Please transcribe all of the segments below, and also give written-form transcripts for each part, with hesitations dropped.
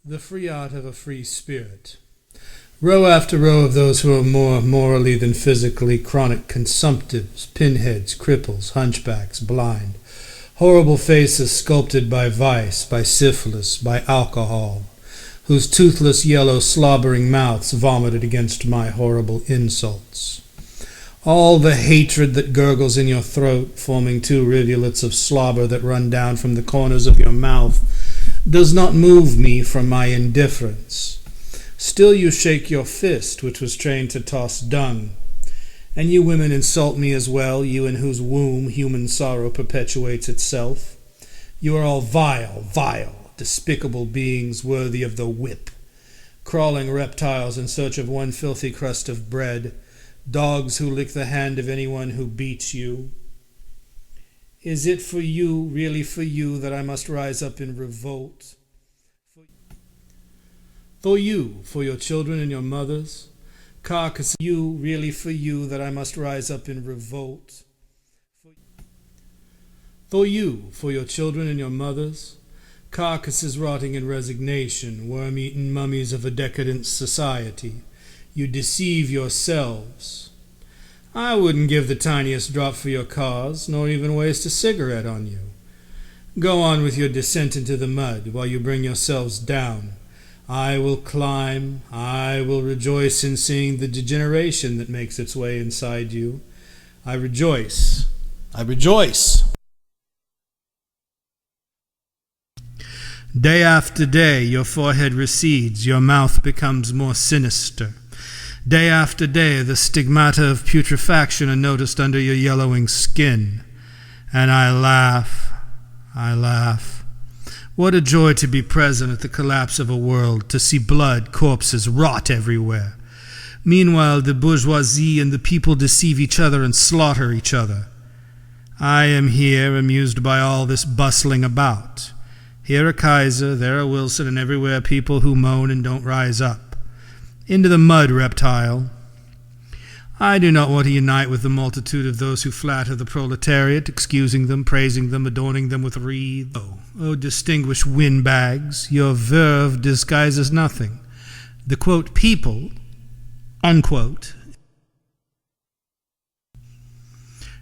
The free art of a free spirit. Row after row of those who are more morally than physically chronic consumptives, pinheads, cripples, hunchbacks, blind, horrible faces sculpted by vice, by syphilis, by alcohol, whose toothless yellow slobbering mouths vomited against my horrible insults. All the hatred that gurgles in your throat, forming two rivulets of slobber that run down from the corners of your mouth, does not move me from my indifference. Still you shake your fist, which was trained to toss dung. And you women insult me as well, you in whose womb human sorrow perpetuates itself. You are all vile, despicable beings worthy of the whip, crawling reptiles in search of one filthy crust of bread, dogs who lick the hand of anyone who beats you. Is it for you, really for you, that I must rise up in revolt? For you, for your children and your mothers, carcasses, you, really for you, that I must rise up in revolt? For you, for your children and your mothers, carcasses rotting in resignation, worm-eaten mummies of a decadent society, you deceive yourselves. I wouldn't give the tiniest drop for your cause, nor even waste a cigarette on you. Go on with your descent into the mud while you bring yourselves down. I will climb. I will rejoice in seeing the degeneration that makes its way inside you. I rejoice. I rejoice. Day after day, your forehead recedes, your mouth becomes more sinister. Day after day, the stigmata of putrefaction are noticed under your yellowing skin. And I laugh. What a joy to be present at the collapse of a world, to see blood, corpses rot everywhere. Meanwhile, the bourgeoisie and the people deceive each other and slaughter each other. I am here, amused by all this bustling about. Here a Kaiser, there a Wilson, and everywhere people who moan and don't rise up. Into the mud, reptile. I do not want to unite with the multitude of those who flatter the proletariat, excusing them, praising them, adorning them with wreaths. Oh, distinguished windbags, your verve disguises nothing. The, quote, people, unquote,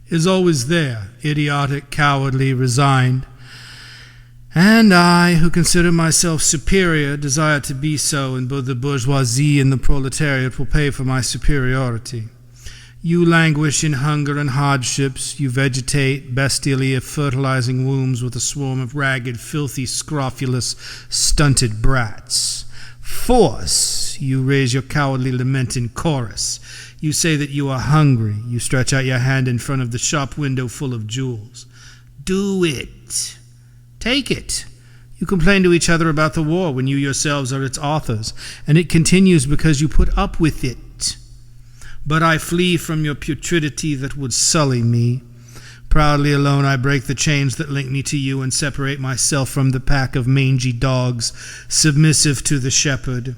is always there, idiotic, cowardly, resigned. And I, who consider myself superior, desire to be so, and both the bourgeoisie and the proletariat will pay for my superiority. You languish in hunger and hardships. You vegetate, bestially fertilizing wombs with a swarm of ragged, filthy, scrofulous, stunted brats. Force! You raise your cowardly lament in chorus. You say that you are hungry. You stretch out your hand in front of the shop window full of jewels. Do it! Take it. You complain to each other about the war when you yourselves are its authors, and it continues because you put up with it. But I flee from your putridity that would sully me. Proudly alone I break the chains that link me to you and separate myself from the pack of mangy dogs, submissive to the shepherd.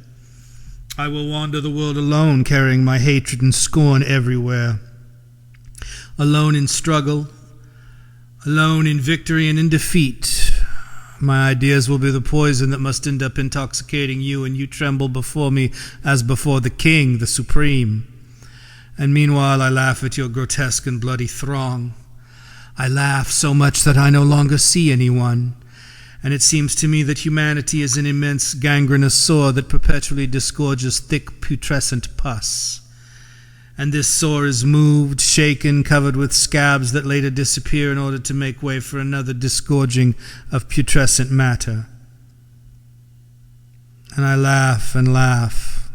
I will wander the world alone, carrying my hatred and scorn everywhere. Alone in struggle, alone in victory and in defeat. My ideas will be the poison that must end up intoxicating you, and you tremble before me as before the king, the supreme. And meanwhile I laugh at your grotesque and bloody throng. I laugh so much that I no longer see anyone, and it seems to me that humanity is an immense gangrenous sore that perpetually disgorges thick putrescent pus. And this sore is moved, shaken, covered with scabs that later disappear in order to make way for another disgorging of putrescent matter. And I laugh and laugh.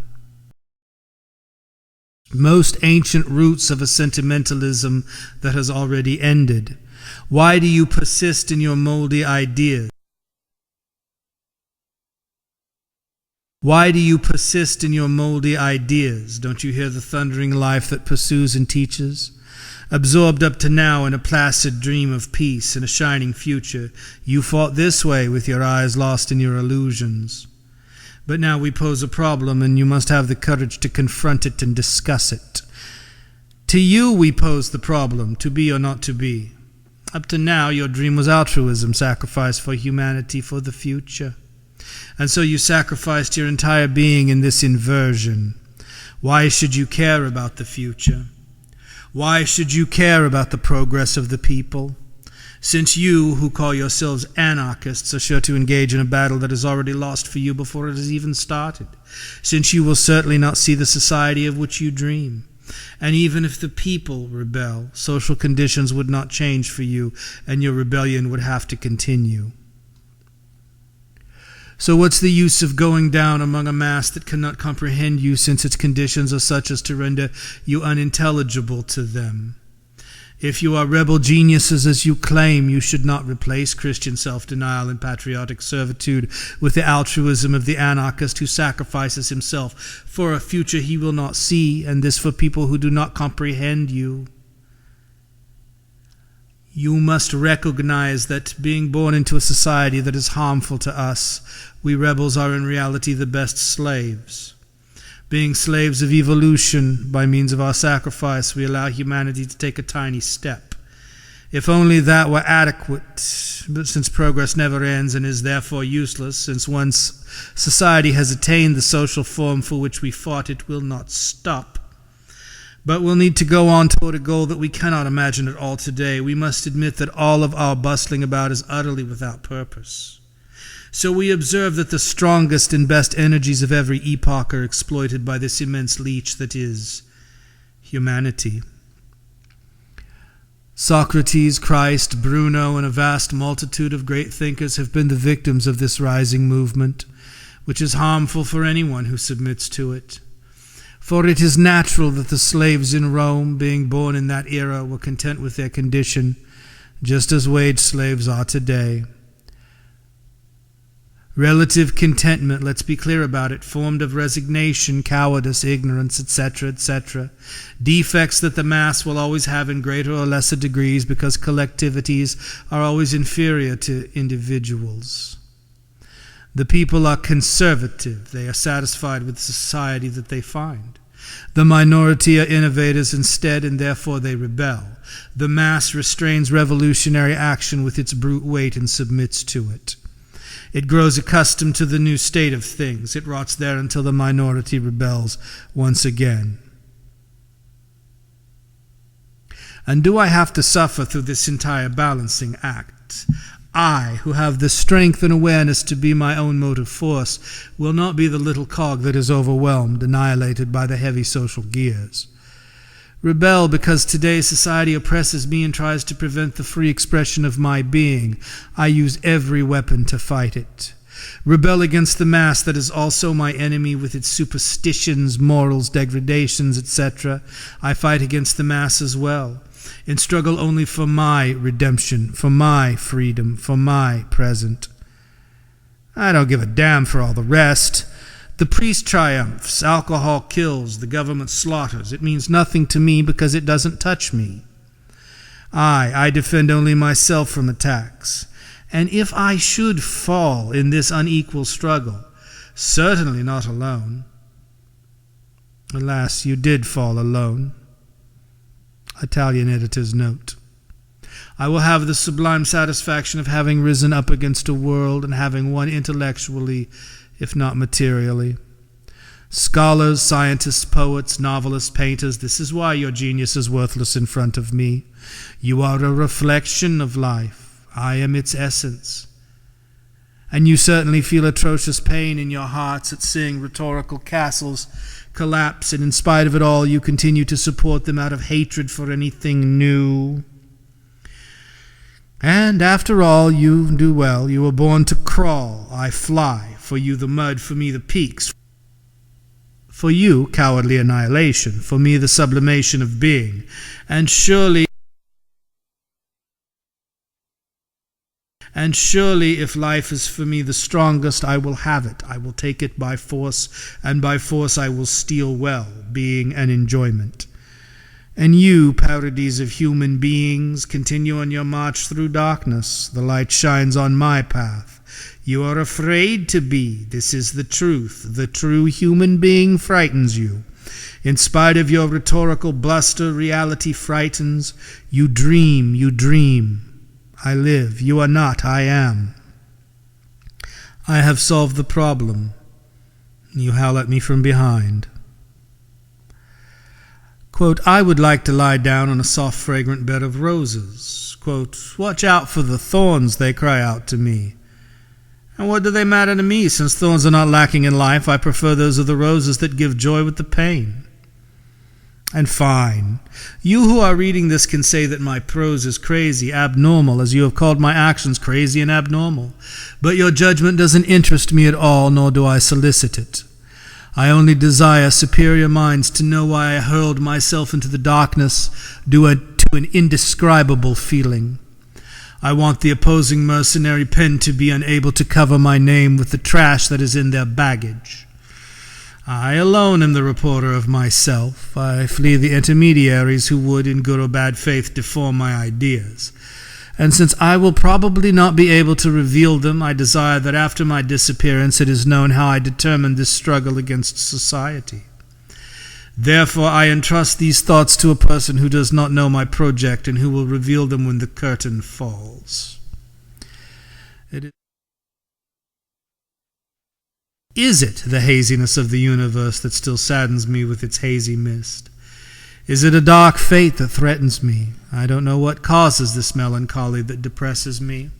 Most ancient roots of a sentimentalism that has already ended. Why do you persist in your moldy ideas? Why do you persist in your moldy ideas? Don't you hear the thundering life that pursues and teaches? Absorbed up to now in a placid dream of peace and a shining future, you fought this way with your eyes lost in your illusions. But now we pose a problem, and you must have the courage to confront it and discuss it. To you we pose the problem, to be or not to be. Up to now your dream was altruism, sacrifice for humanity, for the future. And so you sacrificed your entire being in this inversion. Why should you care about the future? Why should you care about the progress of the people? Since you, who call yourselves anarchists, are sure to engage in a battle that is already lost for you before it has even started. Since you will certainly not see the society of which you dream. And even if the people rebel, social conditions would not change for you, and your rebellion would have to continue. So what's the use of going down among a mass that cannot comprehend you, since its conditions are such as to render you unintelligible to them? If you are rebel geniuses as you claim, you should not replace Christian self-denial and patriotic servitude with the altruism of the anarchist who sacrifices himself for a future he will not see, and this for people who do not comprehend you. You must recognize that, being born into a society that is harmful to us, we rebels are in reality the best slaves. Being slaves of evolution, by means of our sacrifice, we allow humanity to take a tiny step. If only that were adequate, but since progress never ends and is therefore useless, since once society has attained the social form for which we fought, it will not stop, but will need to go on toward a goal that we cannot imagine at all today. We must admit that all of our bustling about is utterly without purpose. So we observe that the strongest and best energies of every epoch are exploited by this immense leech that is humanity. Socrates, Christ, Bruno, and a vast multitude of great thinkers have been the victims of this rising movement, which is harmful for anyone who submits to it. For it is natural that the slaves in Rome, being born in that era, were content with their condition, just as wage slaves are today. Relative contentment, let's be clear about it, formed of resignation, cowardice, ignorance, etc., etc. Defects that the mass will always have in greater or lesser degrees because collectivities are always inferior to individuals. The people are conservative. They are satisfied with the society that they find. The minority are innovators instead, and therefore they rebel. The mass restrains revolutionary action with its brute weight and submits to it. It grows accustomed to the new state of things. It rots there until the minority rebels once again. And do I have to suffer through this entire balancing act? I, who have the strength and awareness to be my own motive force, will not be the little cog that is overwhelmed, annihilated by the heavy social gears. Rebel because today's society oppresses me and tries to prevent the free expression of my being. I use every weapon to fight it. Rebel against the mass that is also my enemy with its superstitions, morals, degradations, etc. I fight against the mass as well, and struggle only for my redemption, for my freedom, for my present. I don't give a damn for all the rest. The priest triumphs, alcohol kills, the government slaughters. It means nothing to me because it doesn't touch me. I defend only myself from attacks. And if I should fall in this unequal struggle, certainly not alone. Alas, you did fall alone. Italian editor's note. I will have the sublime satisfaction of having risen up against a world and having won intellectually, if not materially. Scholars, scientists, poets, novelists, painters, this is why your genius is worthless in front of me. You are a reflection of life. I am its essence. And you certainly feel atrocious pain in your hearts at seeing rhetorical castles collapse, and in spite of it all, you continue to support them out of hatred for anything new. And after all, you do well. You were born to crawl. I fly. For you the mud, for me the peaks. For you, cowardly annihilation. For me the sublimation of being. And surely, if life is for me the strongest, I will have it. I will take it by force, and by force I will steal well, being an enjoyment. And you, parodies of human beings, continue on your march through darkness. The light shines on my path. You are afraid to be. This is the truth. The true human being frightens you. In spite of your rhetorical bluster, reality frightens. You dream. I live. You are not. I am. I have solved the problem. You howl at me from behind. Quote, I would like to lie down on a soft, fragrant bed of roses. Quote, watch out for the thorns, they cry out to me. And what do they matter to me? Since thorns are not lacking in life, I prefer those of the roses that give joy with the pain. And fine, you who are reading this can say that my prose is crazy, abnormal, as you have called my actions crazy and abnormal. But your judgment doesn't interest me at all, nor do I solicit it. I only desire superior minds to know why I hurled myself into the darkness due to an indescribable feeling. I want the opposing mercenary pen to be unable to cover my name with the trash that is in their baggage. I alone am the reporter of myself. I flee the intermediaries who would, in good or bad faith, deform my ideas. And since I will probably not be able to reveal them, I desire that after my disappearance it is known how I determined this struggle against society. Therefore I entrust these thoughts to a person who does not know my project and who will reveal them when the curtain falls. Is it the haziness of the universe that still saddens me with its hazy mist? Is it a dark fate that threatens me? I don't know what causes this melancholy that depresses me.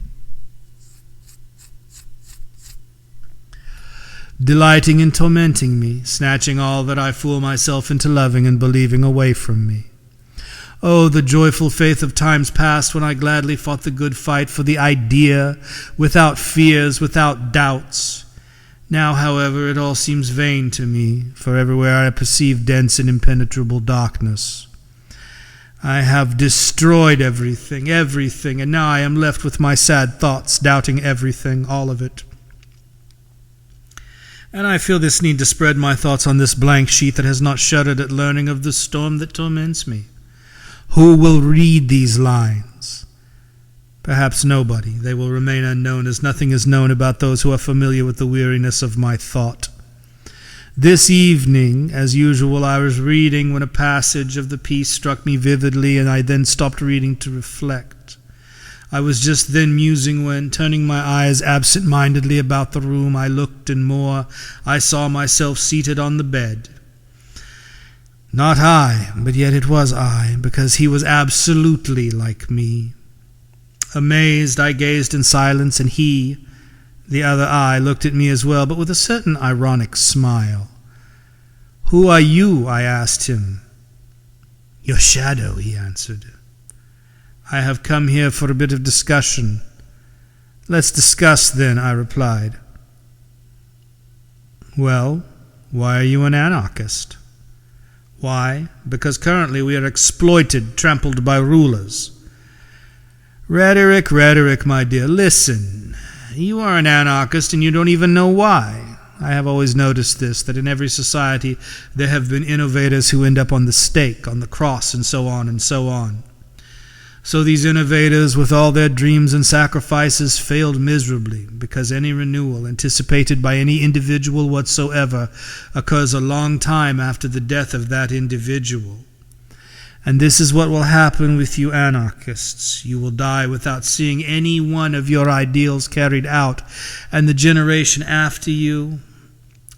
Delighting in tormenting me, snatching all that I fool myself into loving and believing away from me. Oh, the joyful faith of times past when I gladly fought the good fight for the idea, without fears, without doubts. Now, however, it all seems vain to me, for everywhere I perceive dense and impenetrable darkness. I have destroyed everything, and now I am left with my sad thoughts, doubting everything, all of it. And I feel this need to spread my thoughts on this blank sheet that has not shuddered at learning of the storm that torments me. Who will read these lines? Perhaps nobody. They will remain unknown, as nothing is known about those who are familiar with the weariness of my thought. This evening, as usual, I was reading when a passage of the piece struck me vividly, and I then stopped reading to reflect. I was just then musing when, turning my eyes absent-mindedly about the room, I looked, and more, I saw myself seated on the bed. Not I, but yet it was I, because he was absolutely like me. Amazed, I gazed in silence, and he, the other I, looked at me as well, but with a certain ironic smile. Who are you? I asked him. Your shadow, he answered. I have come here for a bit of discussion. Let's discuss, then, I replied. Well, why are you an anarchist? Why? Because currently we are exploited, trampled by rulers. Rhetoric, my dear. Listen, you are an anarchist and you don't even know why. I have always noticed this, that in every society there have been innovators who end up on the stake, on the cross, and so on and so on. So these innovators, with all their dreams and sacrifices, failed miserably, because any renewal anticipated by any individual whatsoever occurs a long time after the death of that individual. And this is what will happen with you anarchists. You will die without seeing any one of your ideals carried out, and the generation after you,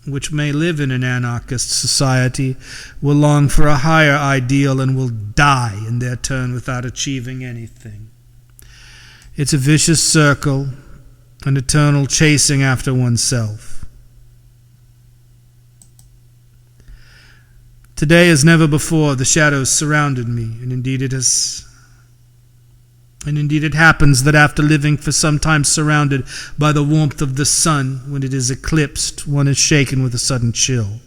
which may live in an anarchist society, will long for a higher ideal and will die in their turn without achieving anything. It's a vicious circle, an eternal chasing after oneself. Today, as never before, the shadows surrounded me, and indeed it happens that after living for some time surrounded by the warmth of the sun, when it is eclipsed, one is shaken with a sudden chill.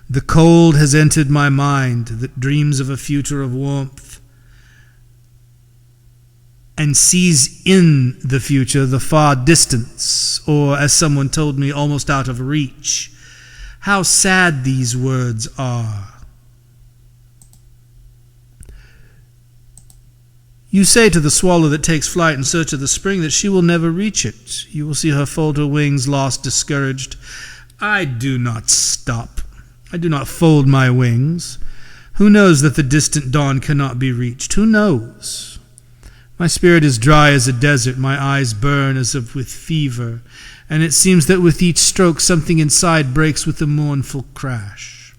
The cold has entered my mind that dreams of a future of warmth, and sees in the future the far distance, or, as someone told me, almost out of reach. How sad these words are. You say to the swallow that takes flight in search of the spring that she will never reach it. You will see her fold her wings, lost, discouraged. I do not stop. I do not fold my wings. Who knows that the distant dawn cannot be reached? Who knows? My spirit is dry as a desert, my eyes burn as if with fever, and it seems that with each stroke something inside breaks with a mournful crash.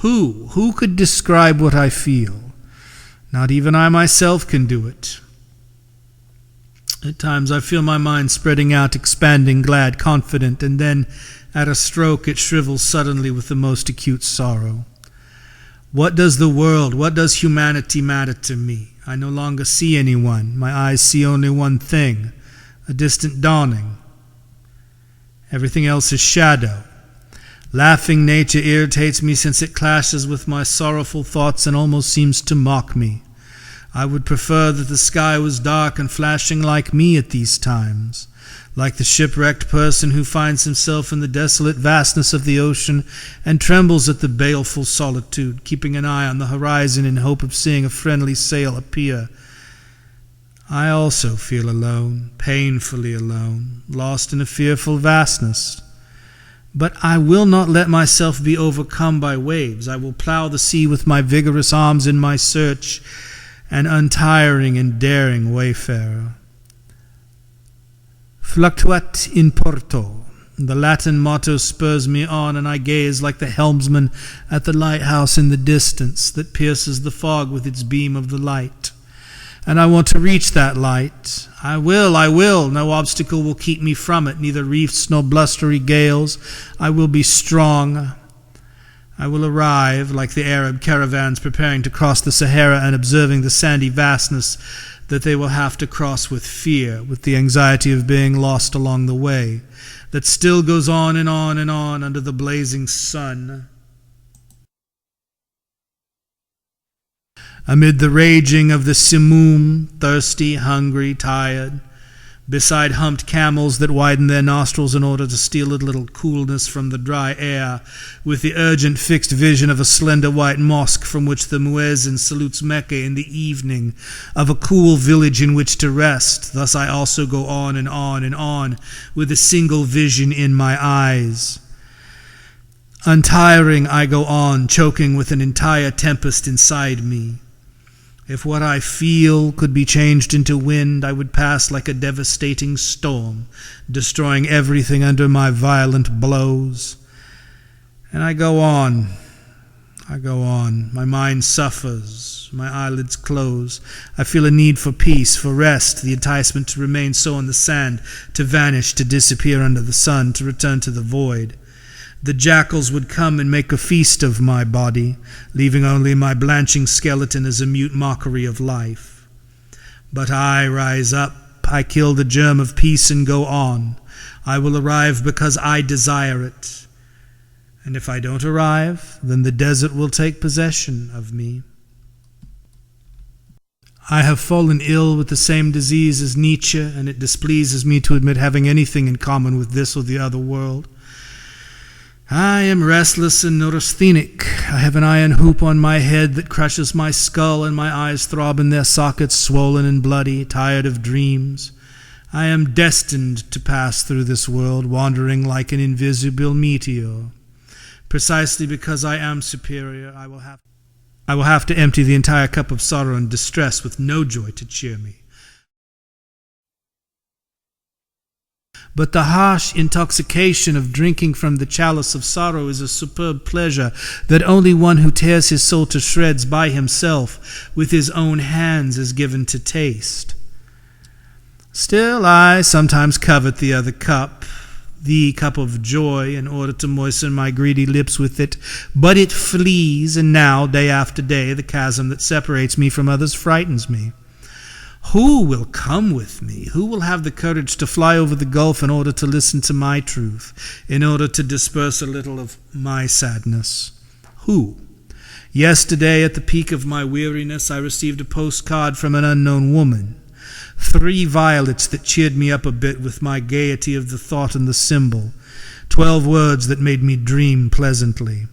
Who could describe what I feel? Not even I myself can do it. At times I feel my mind spreading out, expanding, glad, confident, and then at a stroke it shrivels suddenly with the most acute sorrow. What does the world, what does humanity matter to me? I no longer see anyone. My eyes see only one thing, a distant dawning. Everything else is shadow. Laughing nature irritates me since it clashes with my sorrowful thoughts and almost seems to mock me. I would prefer that the sky was dark and flashing like me at these times, like the shipwrecked person who finds himself in the desolate vastness of the ocean and trembles at the baleful solitude, keeping an eye on the horizon in hope of seeing a friendly sail appear. I also feel alone, painfully alone, lost in a fearful vastness. But I will not let myself be overcome by waves. I will plow the sea with my vigorous arms in my search, an untiring and daring wayfarer. Fluctuat in porto. The Latin motto spurs me on, and I gaze like the helmsman at the lighthouse in the distance that pierces the fog with its beam of the light. And I want to reach that light. I will. No obstacle will keep me from it, neither reefs nor blustery gales. I will be strong. I will arrive, like the Arab caravans preparing to cross the Sahara and observing the sandy vastness that they will have to cross with fear, with the anxiety of being lost along the way, that still goes on and on and on under the blazing sun. Amid the raging of the Simoom, thirsty, hungry, tired, beside humped camels that widen their nostrils in order to steal a little coolness from the dry air, with the urgent fixed vision of a slender white mosque from which the muezzin salutes Mecca in the evening, of a cool village in which to rest. Thus I also go on and on and on, with a single vision in my eyes. Untiring I go on, choking with an entire tempest inside me. If what I feel could be changed into wind, I would pass like a devastating storm, destroying everything under my violent blows. And I go on. My mind suffers. My eyelids close. I feel a need for peace, for rest, the enticement to remain so in the sand, to vanish, to disappear under the sun, to return to the void. The jackals would come and make a feast of my body, leaving only my blanching skeleton as a mute mockery of life. But I rise up, I kill the germ of peace and go on. I will arrive because I desire it. And if I don't arrive, then the desert will take possession of me. I have fallen ill with the same disease as Nietzsche, and it displeases me to admit having anything in common with this or the other world. I am restless and neurasthenic. I have an iron hoop on my head that crushes my skull, and my eyes throb in their sockets, swollen and bloody, tired of dreams. I am destined to pass through this world, wandering like an invisible meteor. Precisely because I am superior, I will have to empty the entire cup of sorrow and distress with no joy to cheer me. But the harsh intoxication of drinking from the chalice of sorrow is a superb pleasure that only one who tears his soul to shreds by himself with his own hands is given to taste. Still, I sometimes covet the other cup, the cup of joy, in order to moisten my greedy lips with it, but it flees, and now, day after day, the chasm that separates me from others frightens me. Who will come with me? Who will have the courage to fly over the gulf in order to listen to my truth, in order to disperse a little of my sadness? Who? Yesterday, at the peak of my weariness, I received a postcard from an unknown woman. 3 violets that cheered me up a bit with my gaiety of the thought and the symbol. 12 words that made me dream pleasantly.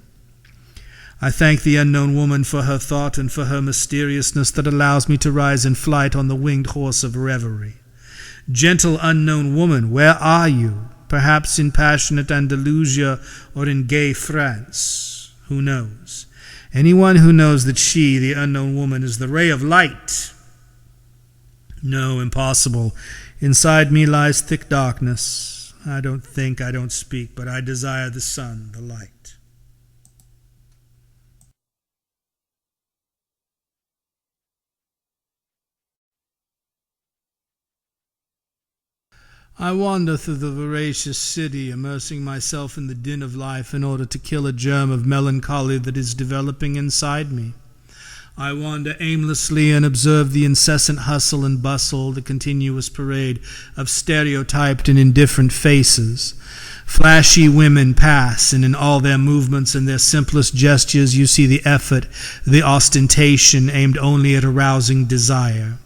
I thank the unknown woman for her thought and for her mysteriousness that allows me to rise in flight on the winged horse of reverie. Gentle unknown woman, where are you? Perhaps in passionate Andalusia or in gay France. Who knows? Anyone who knows that she, the unknown woman, is the ray of light No, impossible. Inside me lies thick darkness. I don't think, I don't speak, but I desire the sun, the light. I wander through the voracious city, immersing myself in the din of life in order to kill a germ of melancholy that is developing inside me. I wander aimlessly and observe the incessant hustle and bustle, the continuous parade of stereotyped and indifferent faces. Flashy women pass, and in all their movements and their simplest gestures you see the effort, the ostentation aimed only at arousing desire.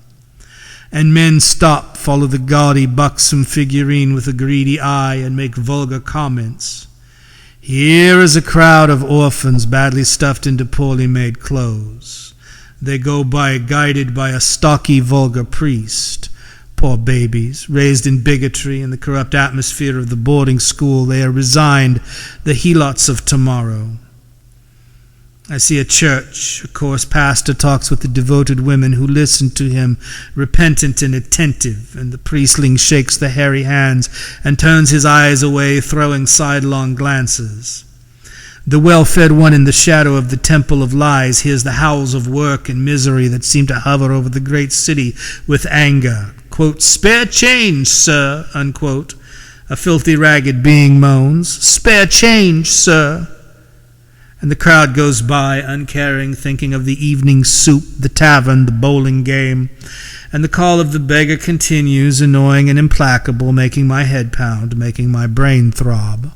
And men stop, follow the gaudy, buxom figurine with a greedy eye, and make vulgar comments. Here is a crowd of orphans badly stuffed into poorly made clothes. They go by guided by a stocky, vulgar priest. Poor babies, raised in bigotry and the corrupt atmosphere of the boarding school, they are resigned, the helots of tomorrow. I see a church. A coarse pastor talks with the devoted women who listen to him, repentant and attentive, and the priestling shakes the hairy hands and turns his eyes away, throwing sidelong glances. The well-fed one in the shadow of the temple of lies hears the howls of work and misery that seem to hover over the great city with anger. Quote, "Spare change, sir," unquote. A filthy, ragged being moans, "Spare change, sir." And the crowd goes by, uncaring, thinking of the evening soup, the tavern, the bowling game. And the call of the beggar continues, annoying and implacable, making my head pound, making my brain throb.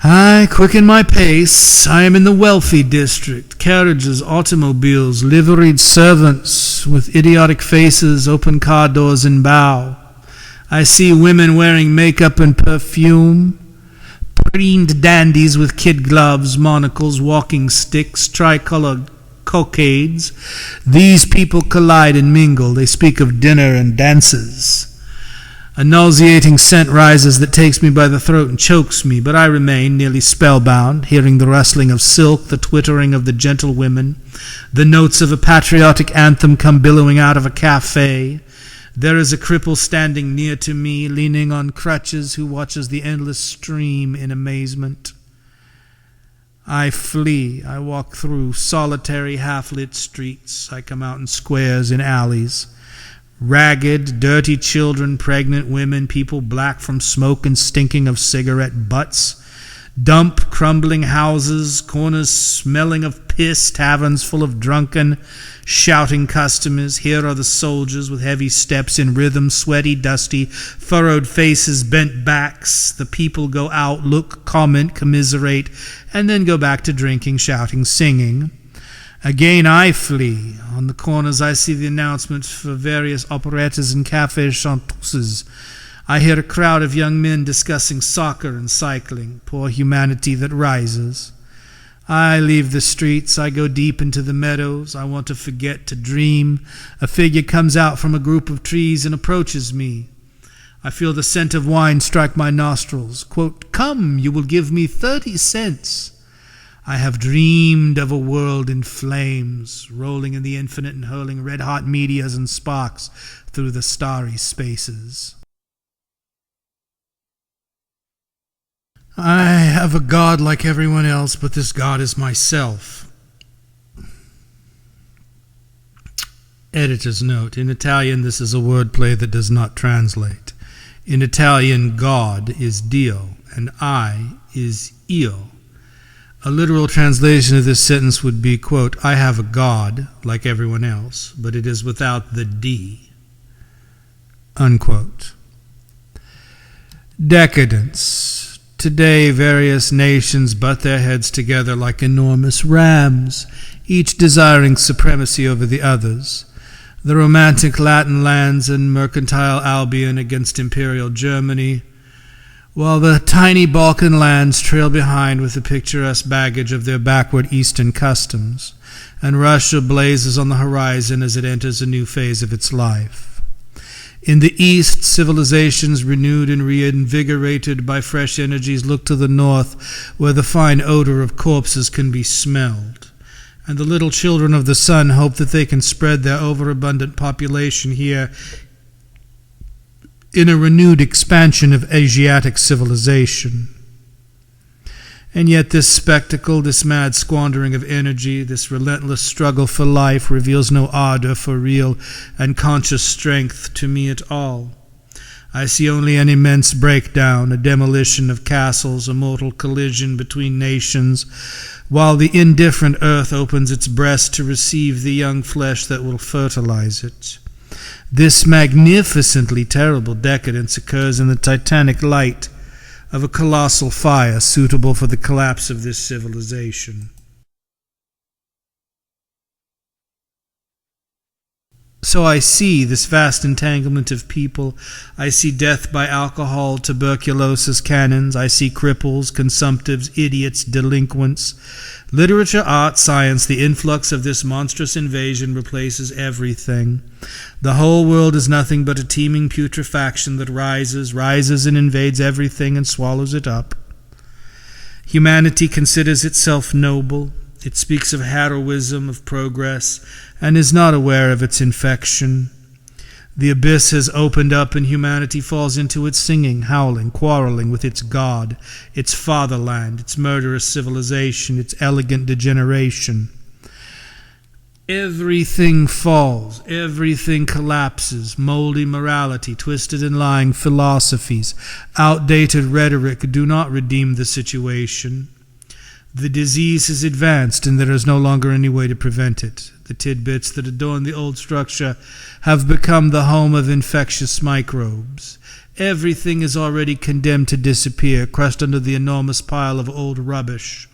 I quicken my pace. I am in the wealthy district. Carriages, automobiles, liveried servants with idiotic faces, open car doors and bow. I see women wearing makeup and perfume, preened dandies with kid gloves, monocles, walking sticks, tricolored cockades. These people collide and mingle. They speak of dinner and dances. A nauseating scent rises that takes me by the throat and chokes me, but I remain nearly spellbound, hearing the rustling of silk, the twittering of the gentle women, the notes of a patriotic anthem come billowing out of a cafe. There is a cripple standing near to me, leaning on crutches, who watches the endless stream in amazement. I flee. I walk through solitary, half-lit streets. I come out in squares and alleys. Ragged, dirty children, pregnant women, people black from smoke and stinking of cigarette butts. Dump, crumbling houses, corners smelling of piss, taverns full of drunken, shouting customers. Here are the soldiers with heavy steps in rhythm, sweaty, dusty, furrowed faces, bent backs. The people go out, look, comment, commiserate, and then go back to drinking, shouting, singing. Again I flee. On the corners I see the announcements for various operettas and cafes chanteuses. I hear a crowd of young men discussing soccer and cycling. Poor humanity that rises. I leave the streets. I go deep into the meadows. I want to forget, to dream. A figure comes out from a group of trees and approaches me. I feel the scent of wine strike my nostrils. Quote, "Come, you will give me 30 cents. I have dreamed of a world in flames, rolling in the infinite and hurling red-hot meteors and sparks through the starry spaces. I have a God like everyone else, but this God is myself." Editor's note. In Italian, this is a wordplay that does not translate. In Italian, God is Dio, and I is io. A literal translation of this sentence would be, quote, "I have a God like everyone else, but it is without the D," unquote. Decadence. Today, various nations butt their heads together like enormous rams, each desiring supremacy over the others. The romantic Latin lands and mercantile Albion against imperial Germany, while the tiny Balkan lands trail behind with the picturesque baggage of their backward Eastern customs, and Russia blazes on the horizon as it enters a new phase of its life. In the East, civilizations renewed and reinvigorated by fresh energies look to the north, where the fine odor of corpses can be smelled. and the little children of the sun hope that they can spread their overabundant population here in a renewed expansion of Asiatic civilization. And yet this spectacle, this mad squandering of energy, this relentless struggle for life reveals no ardor for real and conscious strength to me at all. I see only an immense breakdown, a demolition of castles, a mortal collision between nations, while the indifferent earth opens its breast to receive the young flesh that will fertilize it. This magnificently terrible decadence occurs in the titanic light of a colossal fire suitable for the collapse of this civilization. So I see this vast entanglement of people. I see death by alcohol, tuberculosis, cannons. I see cripples, consumptives, idiots, delinquents. Literature, art, science, the influx of this monstrous invasion replaces everything. The whole world is nothing but a teeming putrefaction that rises and invades everything and swallows it up. Humanity considers itself noble. It speaks of heroism, of progress, and is not aware of its infection. The abyss has opened up and humanity falls into it singing, howling, quarreling with its God, its fatherland, its murderous civilization, its elegant degeneration. Everything falls, everything collapses. Moldy morality, twisted and lying philosophies, outdated rhetoric do not redeem the situation. The disease has advanced and there is no longer any way to prevent it. The tidbits that adorn the old structure have become the home of infectious microbes. Everything is already condemned to disappear, crushed under the enormous pile of old rubbish.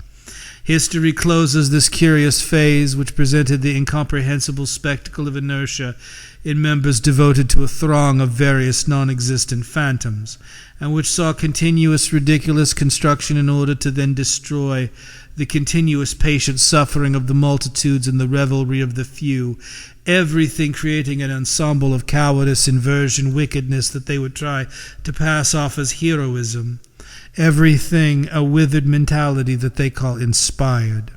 History closes this curious phase which presented the incomprehensible spectacle of inertia in members devoted to a throng of various non-existent phantoms, and which saw continuous ridiculous construction in order to then destroy the continuous patient suffering of the multitudes and the revelry of the few, everything creating an ensemble of cowardice, inversion, wickedness that they would try to pass off as heroism, everything a withered mentality that they call inspired.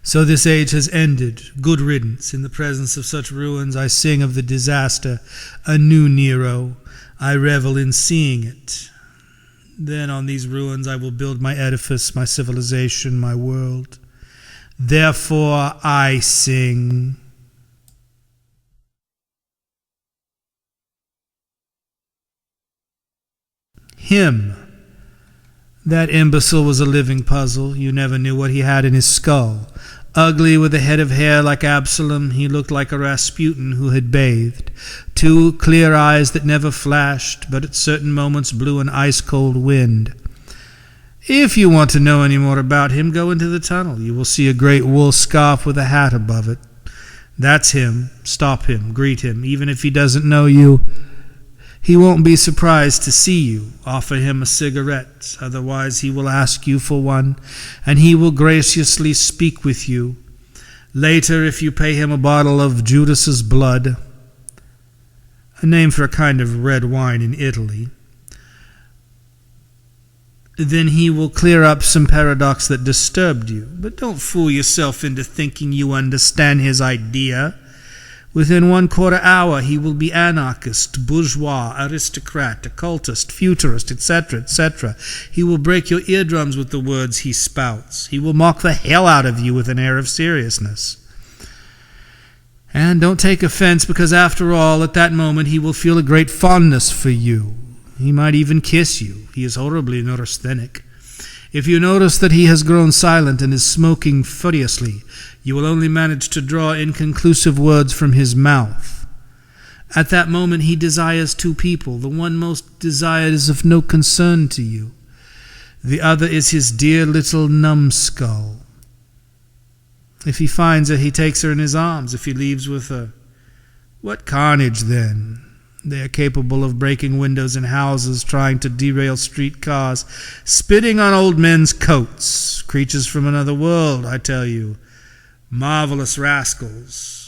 So this age has ended. Good riddance. In the presence of such ruins I sing of the disaster, a new Nero. I revel in seeing it. Then on these ruins I will build my edifice, my civilization, my world. Therefore I sing. Him. That imbecile was a living puzzle. You never knew what he had in his skull. Ugly, with a head of hair like Absalom, he looked like a Rasputin who had bathed. Two clear eyes that never flashed, but at certain moments blew an ice-cold wind. If you want to know any more about him, go into the tunnel. You will see a great wool scarf with a hat above it. That's him. Stop him. Greet him. Even if he doesn't know you, he won't be surprised to see you. Offer him a cigarette. Otherwise he will ask you for one, and he will graciously speak with you. Later, if you pay him a bottle of Judas's blood, a name for a kind of red wine in Italy, then he will clear up some paradox that disturbed you. But don't fool yourself into thinking you understand his idea. Within 1/4 hour he will be anarchist, bourgeois, aristocrat, occultist, futurist, etc., etc. He will break your eardrums with the words he spouts. He will mock the hell out of you with an air of seriousness. And don't take offense, because after all, at that moment he will feel a great fondness for you. He might even kiss you. He is horribly neurasthenic. If you notice that he has grown silent and is smoking furiously, you will only manage to draw inconclusive words from his mouth. At that moment he desires two people. The one most desired is of no concern to you. The other is his dear little numbskull. If he finds her, he takes her in his arms. If he leaves with her, what carnage then? They are capable of breaking windows in houses, trying to derail streetcars, spitting on old men's coats. Creatures from another world, I tell you. Marvelous rascals.